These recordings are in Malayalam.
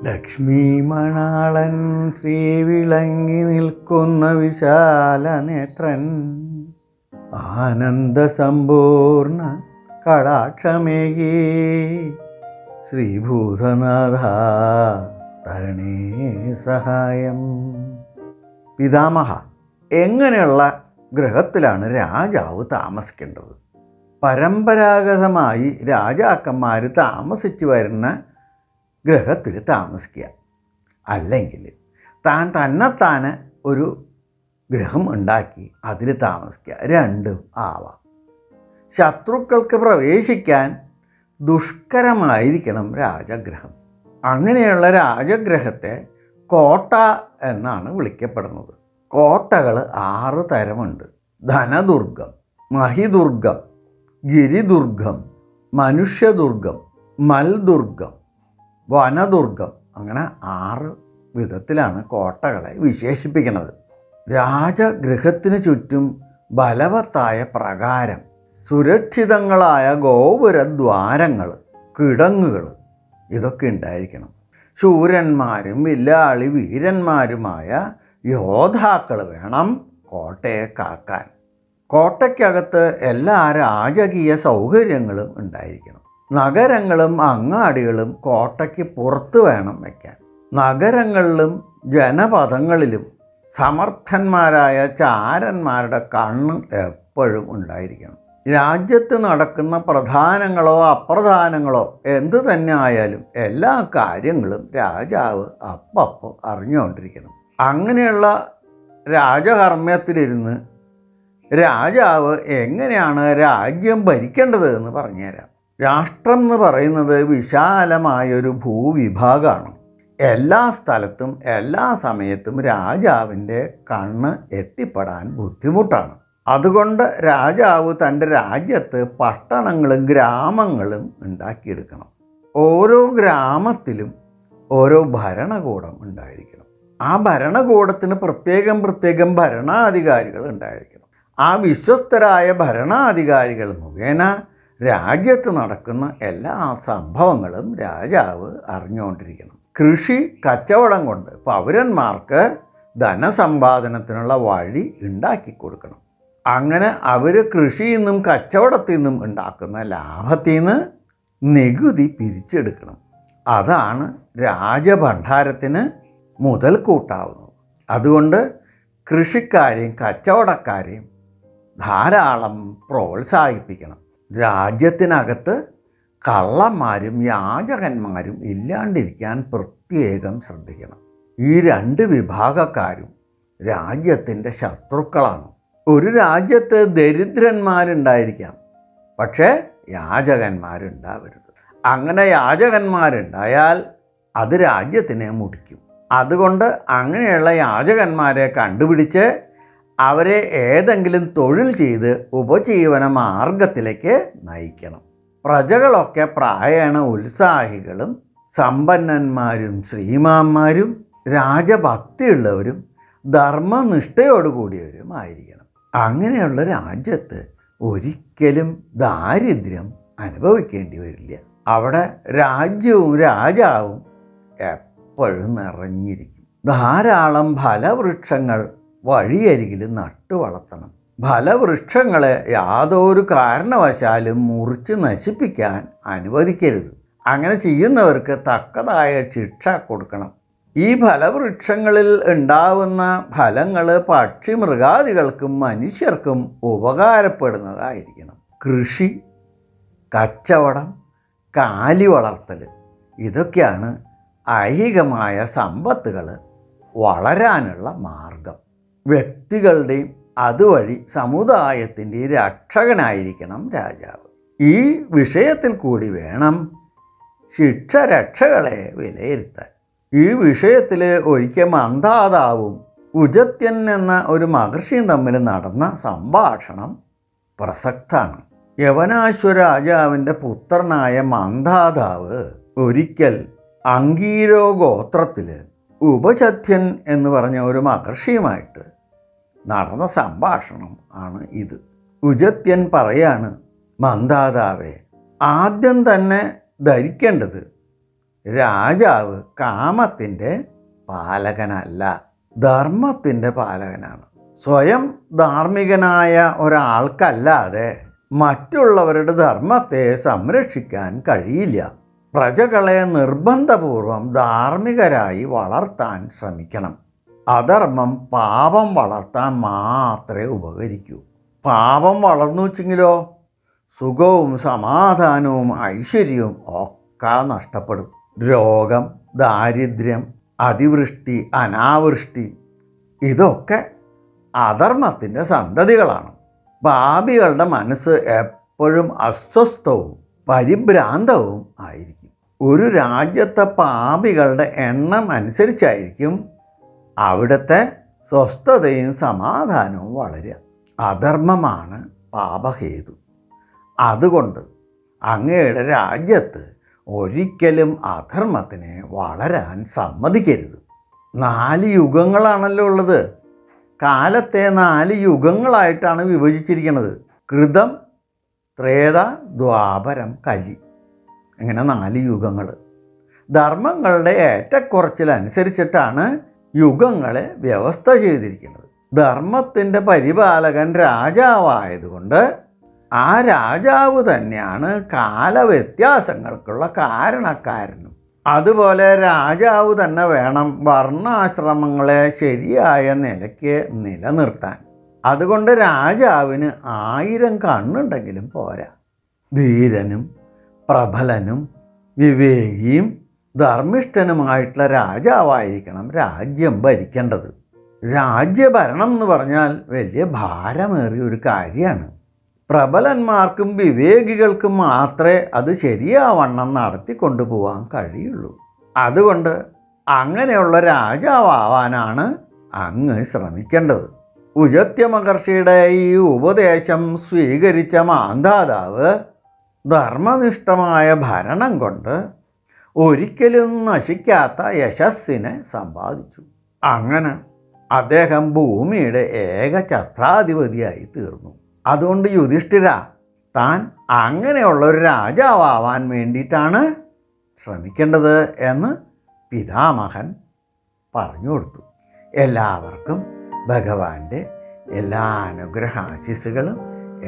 ലക്ഷ്മി മണാളൻ ശ്രീ വിളങ്ങി നിൽക്കുന്ന വിശാല നേത്രൻ ആനന്ദ സമ്പൂർണ കടാക്ഷമേകി ശ്രീഭൂതനാഥ തരണേ സഹായം. പിതാമഹ, എങ്ങനെയുള്ള ഗൃഹത്തിലാണ് രാജാവ് താമസിക്കേണ്ടത്? പരമ്പരാഗതമായി രാജാക്കന്മാർ താമസിച്ചു വരുന്ന ഗൃഹത്തിൽ താമസിക്കുക, അല്ലെങ്കിൽ തന്നെത്താൻ ഒരു ഗൃഹം ഉണ്ടാക്കി അതിൽ താമസിക്കുക, രണ്ടും ആവാം. ശത്രുക്കൾക്ക് പ്രവേശിക്കാൻ ദുഷ്കരമായിരിക്കണം രാജഗൃഹം. അങ്ങനെയുള്ള രാജഗൃഹത്തെ കോട്ട എന്നാണ് വിളിക്കപ്പെടുന്നത്. കോട്ടകൾ 6 തരമുണ്ട്: ധനദുർഗം, മഹിദുർഗം, ഗിരിദുർഗം, മനുഷ്യദുർഗം, മൽദുർഗം, വനദുർഗം. അങ്ങനെ 6 വിധത്തിലാണ് കോട്ടകളെ വിശേഷിപ്പിക്കുന്നത്. രാജഗൃഹത്തിന് ചുറ്റും ബലവത്തായ പ്രകാരം, സുരക്ഷിതങ്ങളായ ഗോപുരദ്വാരങ്ങൾ, കിടങ്ങുകൾ ഇതൊക്കെ ഉണ്ടായിരിക്കണം. ശൂരന്മാരും വില്ലാളി വീരന്മാരുമായ യോദ്ധാക്കൾ വേണം കോട്ടയെ കാക്കാൻ. കോട്ടയ്ക്കകത്ത് എല്ലാ രാജകീയ സൗകര്യങ്ങളും ഉണ്ടായിരിക്കണം. നഗരങ്ങളും അങ്ങാടികളും കോട്ടയ്ക്ക് പുറത്ത് വേണം വയ്ക്കാൻ. നഗരങ്ങളിലും ജനപദങ്ങളിലും സമർത്ഥന്മാരായ ചാരന്മാരുടെ കണ്ണ് എപ്പോഴും ഉണ്ടായിരിക്കണം. രാജ്യത്ത് നടക്കുന്ന പ്രധാനങ്ങളോ അപ്രധാനങ്ങളോ എന്തു തന്നെ ആയാലും എല്ലാ കാര്യങ്ങളും രാജാവ് അപ്പപ്പോൾ അറിഞ്ഞുകൊണ്ടിരിക്കണം. അങ്ങനെയുള്ള രാജകർമ്മത്തിലിരുന്ന് രാജാവ് എങ്ങനെയാണ് രാജ്യം ഭരിക്കേണ്ടത് എന്ന് പറഞ്ഞുതരാം. രാഷ്ട്രം എന്ന് പറയുന്നത് വിശാലമായൊരു ഭൂവിഭാഗമാണ്. എല്ലാ സ്ഥലത്തും എല്ലാ സമയത്തും രാജാവിൻ്റെ കണ്ണ് എത്തിപ്പെടാൻ ബുദ്ധിമുട്ടാണ്. അതുകൊണ്ട് രാജാവ് തൻ്റെ രാജ്യത്ത് പട്ടണങ്ങളും ഗ്രാമങ്ങളും ഉണ്ടാക്കിയെടുക്കണം. ഓരോ ഗ്രാമത്തിലും ഓരോ ഭരണകൂടം ഉണ്ടായിരിക്കണം. ആ ഭരണകൂടത്തിന് പ്രത്യേകം ഭരണാധികാരികൾ ഉണ്ടായിരിക്കണം. ആ വിശ്വസ്തരായ ഭരണാധികാരികൾ മുഖേന രാജ്യത്ത് നടക്കുന്ന എല്ലാ സംഭവങ്ങളും രാജാവ് അറിഞ്ഞുകൊണ്ടിരിക്കണം. കൃഷി കച്ചവടം കൊണ്ട് പൗരന്മാർക്ക് ധനസമ്പാദനത്തിനുള്ള വഴി ഉണ്ടാക്കി കൊടുക്കണം. അങ്ങനെ അവർ കൃഷിയിൽ നിന്നും കച്ചവടത്തിൽ നിന്നും ഉണ്ടാക്കുന്ന ലാഭത്തിൽ നിന്ന് നികുതി പിരിച്ചെടുക്കണം. അതാണ് രാജഭണ്ഡാരത്തിന് മുതൽക്കൂട്ടാവുന്നത്. അതുകൊണ്ട് കൃഷിക്കാരെയും കച്ചവടക്കാരെയും ധാരാളം പ്രോത്സാഹിപ്പിക്കണം. രാജ്യത്തിനകത്ത് കള്ളന്മാരും യാചകന്മാരും ഇല്ലാണ്ടിരിക്കാൻ പ്രത്യേകം ശ്രദ്ധിക്കണം. ഈ 2 വിഭാഗക്കാരും രാജ്യത്തിൻ്റെ ശത്രുക്കളാണ്. ഒരു രാജ്യത്ത് ദരിദ്രന്മാരുണ്ടായിരിക്കാം, പക്ഷേ യാചകന്മാരുണ്ടാവരുത്. അങ്ങനെ യാചകന്മാരുണ്ടായാൽ അത് രാജ്യത്തിനെ മുടിക്കും. അതുകൊണ്ട് അങ്ങനെയുള്ള യാചകന്മാരെ കണ്ടുപിടിച്ച് അവരെ ഏതെങ്കിലും തൊഴിൽ ചെയ്ത് ഉപജീവന മാർഗത്തിലേക്ക് നയിക്കണം. പ്രജകളൊക്കെ പ്രായേണ ഉത്സാഹികളും സമ്പന്നന്മാരും ശ്രീമാന്മാരും രാജഭക്തിയുള്ളവരും ധർമ്മനിഷ്ഠയോടുകൂടിയവരുമായിരിക്കണം. അങ്ങനെയുള്ള രാജ്യത്ത് ഒരിക്കലും ദാരിദ്ര്യം അനുഭവിക്കേണ്ടി വരില്ല. അവിടെ രാജ്യവും രാജാവും എപ്പോഴും നിറഞ്ഞിരിക്കും. ധാരാളം ഫലവൃക്ഷങ്ങൾ വഴിയരികിൽ നട്ടു വളർത്തണം. ഫലവൃക്ഷങ്ങളെ യാതൊരു കാരണവശാലും മുറിച്ച് നശിപ്പിക്കാൻ അനുവദിക്കരുത്. അങ്ങനെ ചെയ്യുന്നവർക്ക് തക്കതായ ശിക്ഷ കൊടുക്കണം. ഈ ഫലവൃക്ഷങ്ങളിൽ ഉണ്ടാവുന്ന ഫലങ്ങൾ പക്ഷി മൃഗാദികൾക്കും മനുഷ്യർക്കും ഉപകാരപ്പെടുന്നതായിരിക്കണം. കൃഷി, കച്ചവടം, കാലി വളർത്തൽ ഇതൊക്കെയാണ് ഐഹികമായ സമ്പത്തുകൾ വളരാനുള്ള മാർഗം. വ്യക്തികളുടെയും അതുവഴി സമുദായത്തിൻ്റെ രക്ഷകനായിരിക്കണം രാജാവ്. ഈ വിഷയത്തിൽ കൂടി വേണം ശിക്ഷരക്ഷകളെ വിലയിരുത്താൻ. ഈ വിഷയത്തിൽ ഒരിക്കൽ മന്ദാതാവും ഉജത്യൻ എന്ന ഒരു മഹർഷിയും തമ്മിൽ നടന്ന സംഭാഷണം പ്രസക്തമാണ്. യവനാശ്വ രാജാവിൻ്റെ പുത്രനായ മന്ദാതാവ് ഒരിക്കൽ അംഗീരോ ഗോത്രത്തിൽ ഉപചത്യൻ എന്ന് പറഞ്ഞ ഒരു മഹർഷിയുമായിട്ട് നടന്ന സംഭാഷണം ആണ് ഇത്. ഉജത്യൻ പറയാണ്, മന്ദാതാവേ, ആദ്യം തന്നെ ധരിക്കേണ്ടത് രാജാവ് കാമത്തിൻ്റെ പാലകനല്ല, ധർമ്മത്തിൻ്റെ പാലകനാണ്. സ്വയം ധാർമ്മികനായ ഒരാൾക്കല്ലാതെ മറ്റുള്ളവരുടെ ധർമ്മത്തെ സംരക്ഷിക്കാൻ കഴിയില്ല. പ്രജകളെ നിർബന്ധപൂർവം ധാർമ്മികരായി വളർത്താൻ ശ്രമിക്കണം. അധർമ്മം പാപം വളർത്താൻ മാത്രമേ ഉപകരിക്കൂ. പാപം വളർന്നു വെച്ചെങ്കിലോ സുഖവും സമാധാനവും ഐശ്വര്യവും ഒക്കെ നഷ്ടപ്പെടും. രോഗം, ദാരിദ്ര്യം, അതിവൃഷ്ടി, അനാവൃഷ്ടി ഇതൊക്കെ അധർമ്മത്തിൻ്റെ സന്തതികളാണ്. പാപികളുടെ മനസ്സ് എപ്പോഴും അസ്വസ്ഥവും പരിഭ്രാന്തവും ആയിരിക്കും. ഒരു രാജ്യത്തെ പാപികളുടെ എണ്ണം അനുസരിച്ചായിരിക്കും അവിടുത്തെ സ്വസ്ഥതയും സമാധാനവും വളരുക. അധർമ്മമാണ് പാപഹേതു. അതുകൊണ്ട് അങ്ങയുടെ രാജ്യത്ത് ഒരിക്കലും അധർമ്മത്തിനെ വളരാൻ സമ്മതിക്കരുത്. 4 യുഗങ്ങളാണല്ലോ ഉള്ളത്. കാലത്തെ 4 യുഗങ്ങളായിട്ടാണ് വിഭജിച്ചിരിക്കുന്നത്. കൃതം, ത്രേത, ദ്വാപരം, കലി. ഇങ്ങനെ 4 യുഗങ്ങൾ. ധർമ്മങ്ങളുടെ ഏറ്റക്കുറച്ചിലനുസരിച്ചിട്ടാണ് യുഗങ്ങളെ വ്യവസ്ഥ ചെയ്തിരിക്കുന്നത്. ധർമ്മത്തിൻ്റെ പരിപാലകൻ രാജാവായതുകൊണ്ട് ആ രാജാവ് തന്നെയാണ് കാലവ്യത്യാസങ്ങൾക്കുള്ള കാരണക്കാരനും. അതുപോലെ രാജാവ് തന്നെ വേണം വർണ്ണാശ്രമങ്ങളെ ശരിയായ നിലയ്ക്ക് നിലനിർത്താൻ. അതുകൊണ്ട് രാജാവിന് 1000 കണ്ണുണ്ടെങ്കിലും പോരാ. ധീരനും പ്രബലനും വിവേകിയും ധർമ്മിഷ്ഠനുമായിട്ടുള്ള രാജാവായിരിക്കണം രാജ്യം ഭരിക്കേണ്ടത്. രാജ്യഭരണം എന്ന് പറഞ്ഞാൽ വലിയ ഭാരമേറിയ ഒരു കാര്യമാണ്. പ്രബലന്മാർക്കും വിവേകികൾക്കും മാത്രമേ അത് ശരിയാവണ്ണം നടത്തിക്കൊണ്ടുപോകാൻ കഴിയുള്ളൂ. അതുകൊണ്ട് അങ്ങനെയുള്ള രാജാവാനാണ് അങ്ങ് ശ്രമിക്കേണ്ടത്. ഉജത്യ മഹർഷിയുടെ ഈ ഉപദേശം സ്വീകരിച്ച മാന്ധാതാവ് ധർമ്മനിഷ്ഠമായ ഭരണം കൊണ്ട് ഒരിക്കലും നശിക്കാത്ത യശസ്സിനെ സമ്പാദിച്ചു. അങ്ങനെ അദ്ദേഹം ഭൂമിയുടെ ഏക ഛത്രാധിപതിയായി തീർന്നു. അതുകൊണ്ട് യുധിഷ്ഠിര, താൻ അങ്ങനെയുള്ള ഒരു രാജാവാൻ വേണ്ടിയിട്ടാണ് ശ്രമിക്കേണ്ടത് എന്ന് പിതാമഹൻ പറഞ്ഞു കൊടുത്തു. എല്ലാവർക്കും ഭഗവാന്റെ എല്ലാ അനുഗ്രഹാശിസ്സുകളും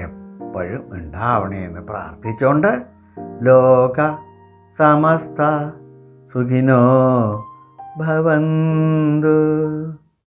എപ്പോഴും ഉണ്ടാവണേ എന്ന് പ്രാർത്ഥിച്ചുകൊണ്ട് ലോക സമസ്ത സുഖിനോ ഭവന്തു.